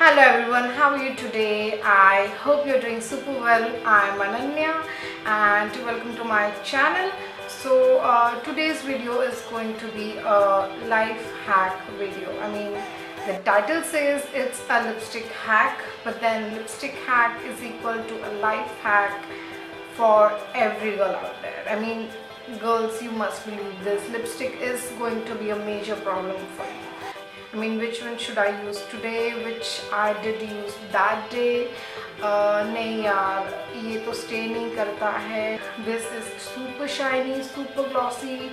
Hello everyone, how are you today? I hope you're doing super well. I'm Ananya and welcome to my channel. Today's video is going to be a life hack video. The title says it's a lipstick hack, but then lipstick hack is equal to a life hack for every girl out there. Girls, you must believe this. Lipstick is going to be a major problem for you. Which one should I use today, which I did use that day? नहीं यार, ये तो stay नहीं करता है. This is super shiny, super glossy.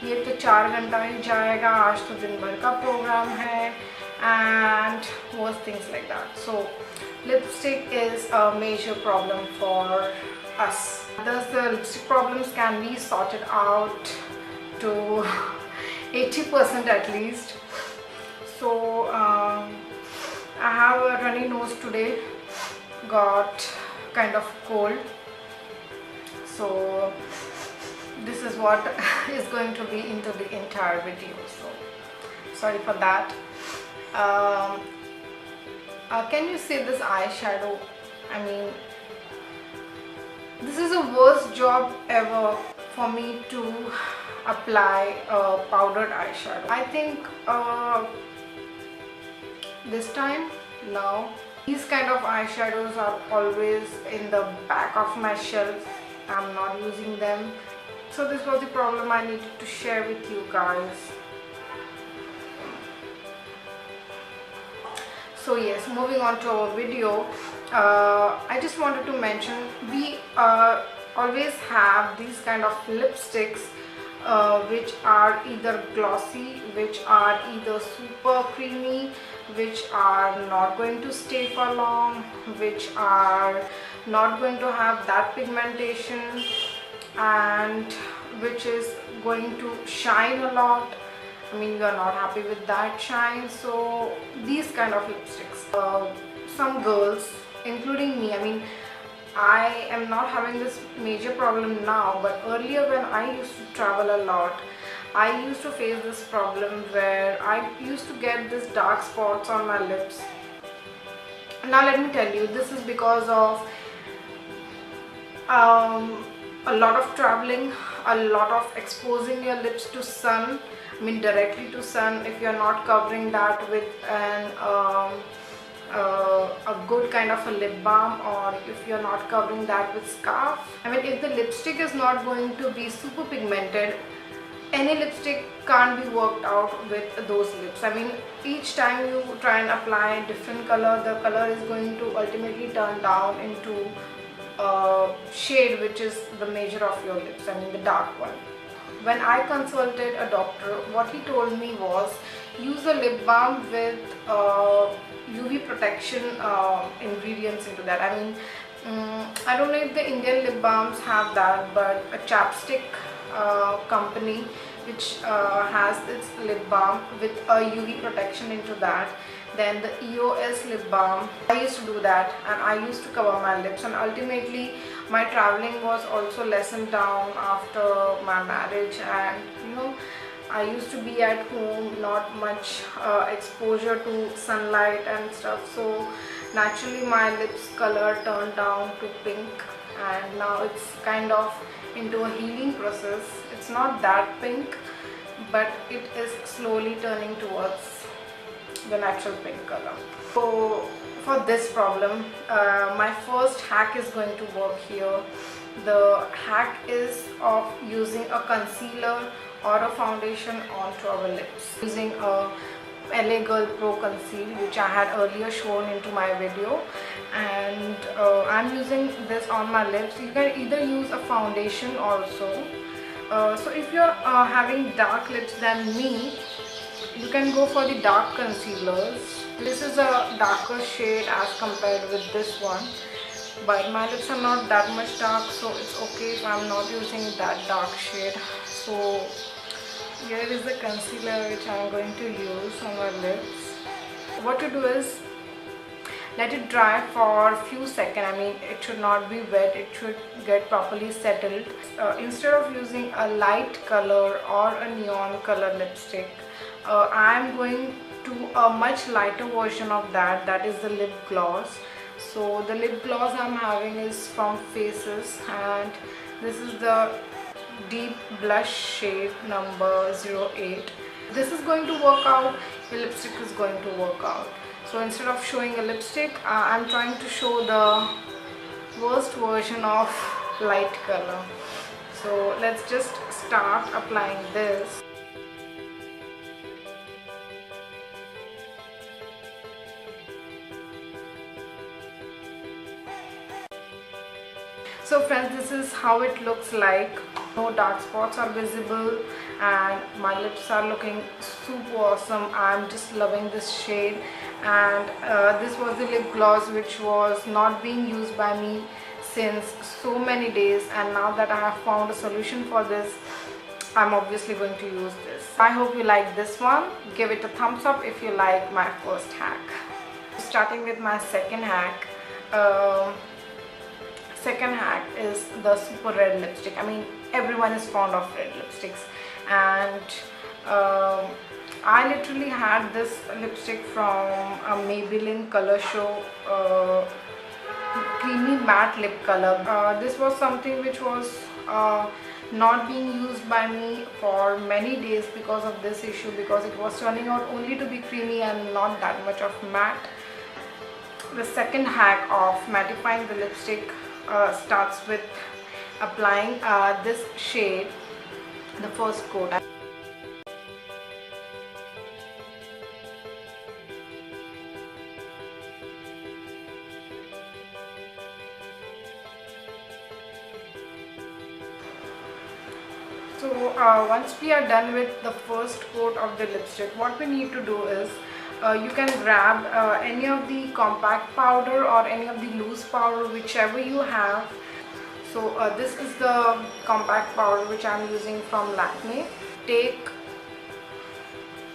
ये तो 4 घंटा ही जाएगा, आज तो दिन भर का प्रोग्राम है, and worse things like that. So lipstick is a major problem for us. Thus the lipstick problems can be sorted out to 80% at least. So I have a runny nose today, got kind of cold, so this is what is going to be into the entire video, so sorry for that. Can you see this eyeshadow? This is the worst job ever for me to apply a powdered eyeshadow. I think this time now these kind of eyeshadows are always in the back of my shelf. I'm not using them, so this was the problem I needed to share with you guys. So yes, moving on to our video, I just wanted to mention we always have these kind of lipsticks which are either glossy, which are either super creamy, which are not going to stay for long, which are not going to have that pigmentation, and which is going to shine a lot. You are not happy with that shine. So these kind of lipsticks, some girls including me, I am not having this major problem now, but earlier when I used to travel a lot, I used to face this problem where I used to get this dark spots on my lips. Now let me tell you, this is because of a lot of traveling, a lot of exposing your lips to sun, directly to sun. If you are not covering that with a good kind of a lip balm, or if you're not covering that with scarf. If the lipstick is not going to be super pigmented, any lipstick can't be worked out with those lips. Each time you try and apply a different color, the color is going to ultimately turn down into a shade which is the measure of your lips, the dark one. When I consulted a doctor, what he told me was use a lip balm with UV protection ingredients into that. I don't know if the Indian lip balms have that, but a chapstick company which has its lip balm with a UV protection into that. Then the EOS lip balm, I used to do that, and I used to cover my lips, and ultimately my traveling was also lessened down after my marriage, and I used to be at home, not much exposure to sunlight and stuff, so naturally my lips color turned down to pink, and now it's kind of into a healing process. It's not that pink, but it is slowly turning towards the natural pink color. So for this problem, my first hack is going to work here. The hack is of using a concealer or a foundation onto our lips using a Girl Pro Conceal, which I had earlier shown into my video, and I'm using this on my lips. You can either use a foundation also. So if you're having dark lips than me, you can go for the dark concealers. This is a darker shade as compared with this one, but my lips are not that much dark, so it's okay if I'm not using that dark shade. So here is the concealer which I'm going to use on my lips. What to do is let it dry for a few seconds. It should not be wet, it should get properly settled. Instead of using a light color or a neon color lipstick, I'm going to a much lighter version of that, that is the lip gloss. So the lip gloss I'm having is from Faces, and this is the deep blush shade number 08. This is going to work out, your lipstick is going to work out. So instead of showing a lipstick, I'm trying to show the worst version of light color. So let's just start applying this. So friends, this is how it looks like. No dark spots are visible and my lips are looking super awesome. I'm just loving this shade, and this was the lip gloss which was not being used by me since so many days, and now that I have found a solution for this, I'm obviously going to use this. I hope you like this one. Give it a thumbs up if you like my first hack. Starting with my second hack. Second hack is the super red lipstick. I mean, everyone is fond of red lipsticks, and I literally had this lipstick from a Maybelline Colorshow creamy matte lip color. This was something which was not being used by me for many days because of this issue, because it was turning out only to be creamy and not that much of matte. The second hack of mattifying the lipstick starts with applying this shade, the first coat. So once we are done with the first coat of the lipstick, what we need to do is you can grab any of the compact powder or any of the loose powder, whichever you have. So this is the compact powder which I am using from Lakme. Take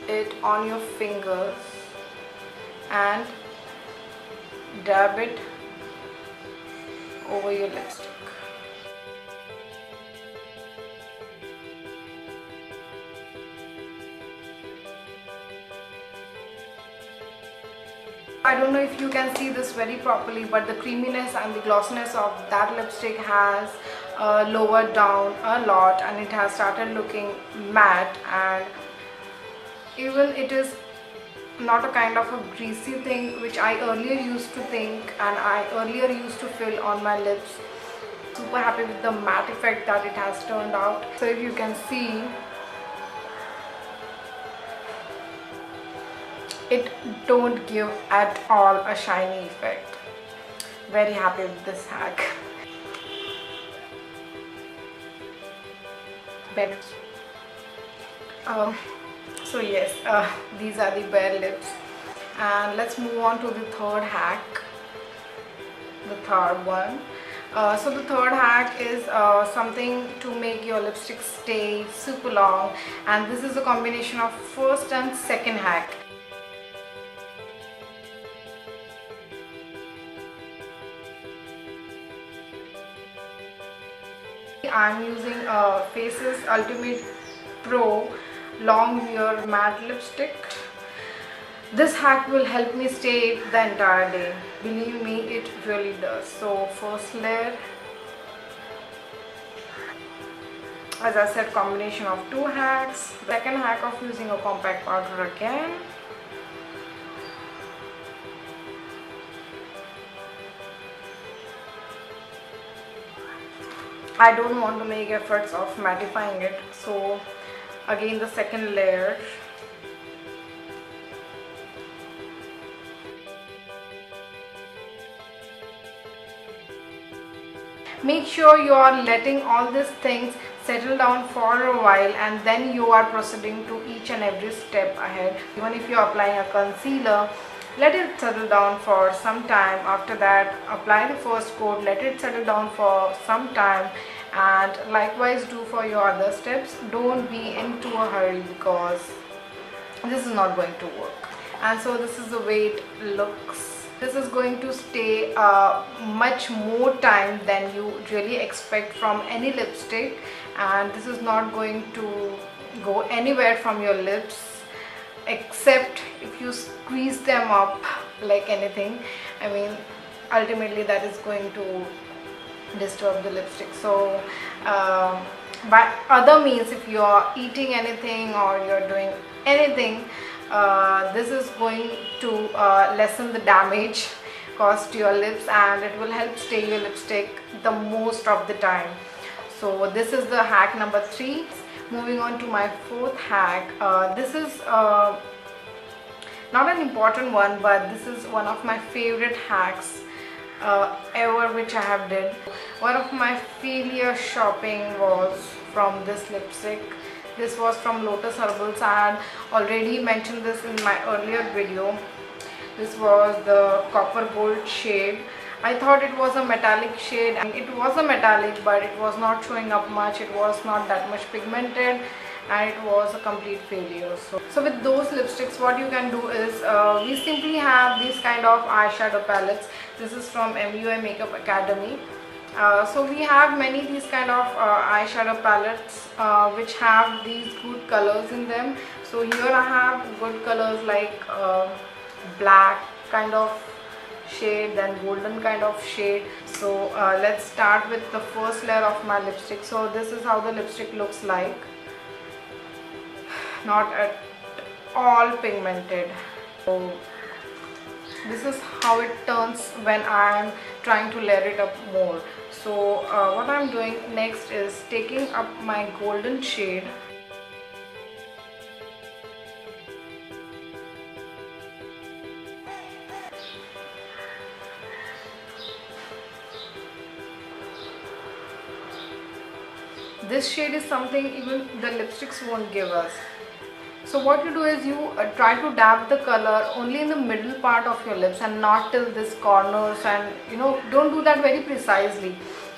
it on your fingers and dab it over your lipstick. I don't know if you can see this very properly, but the creaminess and the glossiness of that lipstick has lowered down a lot, and it has started looking matte, and even it is not a kind of a greasy thing which I earlier used to think and I earlier used to feel on my lips. Super happy with the matte effect that it has turned out. So if you can see, it don't give at all a shiny effect. Very happy with this hack. So yes, these are the bare lips, and let's move on to the third hack, the third one. So the third hack is something to make your lipstick stay super long, and this is a combination of first and second hack. I'm using Faces Ultimate Pro Long Wear Matte Lipstick. This hack will help me stay the entire day. Believe me, it really does. So first layer, as I said, combination of two hacks. Second hack of using a compact powder again. I don't want to make efforts of mattifying it, so again the second layer. Make sure you are letting all these things settle down for a while, and then you are proceeding to each and every step ahead. Even if you are applying a concealer, let it settle down for some time. After that, apply the first coat, let it settle down for some time, and likewise do for your other steps. Don't be into a hurry, because this is not going to work. And so this is the way it looks. This is going to stay much more time than you really expect from any lipstick, and this is not going to go anywhere from your lips. except if you squeeze them up like anything. I mean, ultimately that is going to disturb the lipstick. So by other means, if you are eating anything or you're doing anything, this is going to lessen the damage caused to your lips, and it will help stay your lipstick the most of the time. So this is the hack number 3. Moving on to my 4th hack. This is not an important one, but this is one of my favorite hacks ever which I have did. One of my failure shopping was from this lipstick. This was from Lotus Herbals. I had already mentioned this in my earlier video. This was the copper gold shade. I thought it was a metallic shade, and it was a metallic, but it was not showing up much. It was not that much pigmented, and it was a complete failure. So with those lipsticks, what you can do is we simply have these kind of eyeshadow palettes. This is from MUI Makeup Academy. So we have many these kind of eyeshadow palettes which have these good colors in them. So here I have good colors like black kind of shade, then golden kind of shade. So let's start with the first layer of my lipstick. So this is how the lipstick looks like. Not at all pigmented. So this is how it turns when I am trying to layer it up more. So what I am doing next is taking up my golden shade. This shade is something even the lipsticks won't give us. So what you do is you try to dab the color only in the middle part of your lips and not till this corners, and don't do that very precisely.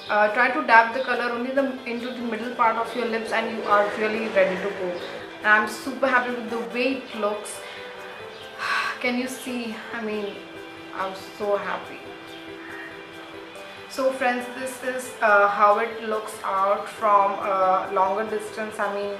Try to dab the color only into the middle part of your lips, and you are really ready to go. And I'm super happy with the way it looks. Can you see? I mean, I'm so happy. So friends, this is how it looks out from a longer distance. I mean,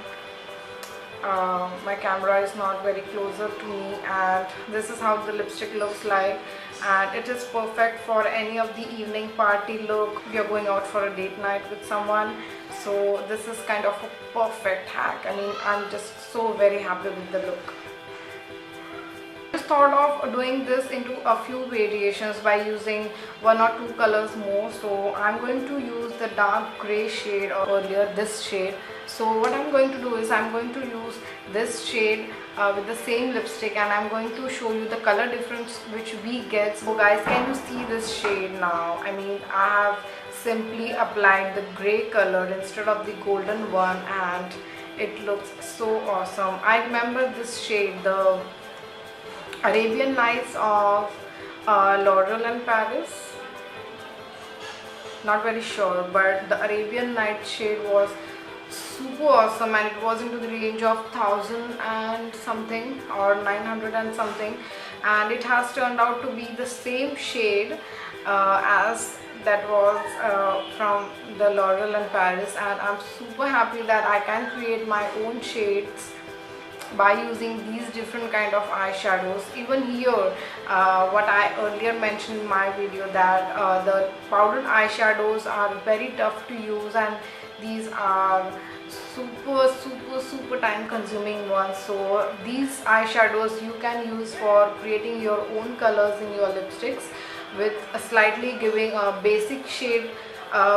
my camera is not very closer to me, and this is how the lipstick looks like, and it is perfect for any of the evening party look if you're going out for a date night with someone. So this is kind of a perfect hack. I mean, I'm just so very happy with the look. Just thought of doing this into a few variations by using 1 or 2 colors more. So I'm going to use the dark gray shade, or earlier this shade. So what I'm going to do is I'm going to use this shade with the same lipstick, and I'm going to show you the color difference which we get. So guys, can you see this shade now? I mean, I have simply applied the gray color instead of the golden one, and it looks so awesome. I remember this shade, the Arabian Nights of L'Oreal and Paris. Not very sure, but the Arabian Night shade was super awesome, and it was into the range of 1000 and something or 900 and something, and it has turned out to be the same shade as that was from the L'Oreal and Paris. And I'm super happy that I can create my own shades by using these different kind of eyeshadows. Even here, what I earlier mentioned in my video, that the powdered eyeshadows are very tough to use, and these are super time consuming ones. So these eyeshadows you can use for creating your own colors in your lipsticks, with slightly giving a basic shade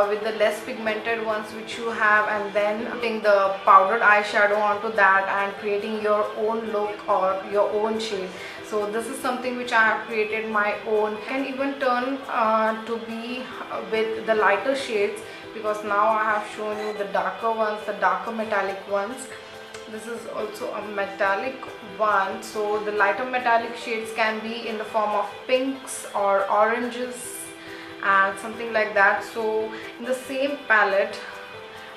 with the less pigmented ones which you have, and then putting the powdered eyeshadow onto that and creating your own look or your own shade. So this is something which I have created my own. You can even turn to be with the lighter shades, because now I have shown you the darker ones, the darker metallic ones. This is also a metallic one. So the lighter metallic shades can be in the form of pinks or oranges and something like that. So in the same palette,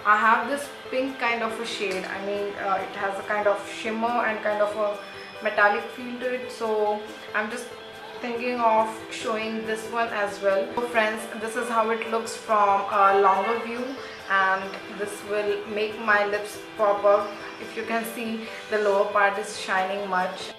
I have this pink kind of a shade. I mean, it has a kind of shimmer and kind of a metallic feel to it. So I'm just thinking of showing this one as well. So friends, this is how it looks from a longer view, and this will make my lips pop up If you can see, the lower part is shining much.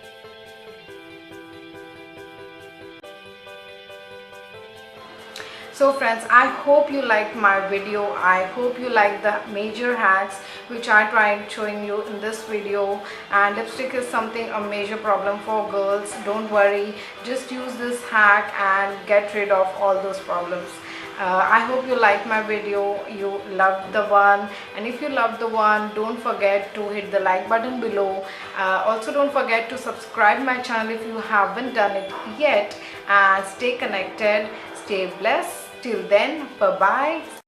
So friends, I hope you liked my video. I hope you liked the major hacks which I tried showing you in this video. And lipstick is something a major problem for girls. Don't worry, just use this hack and get rid of all those problems. I hope you liked my video, you loved the one, and if you loved the one, don't forget to hit the like button below. Also don't forget to subscribe my channel if you haven't done it yet, and stay connected, stay blessed. Till then, bye bye.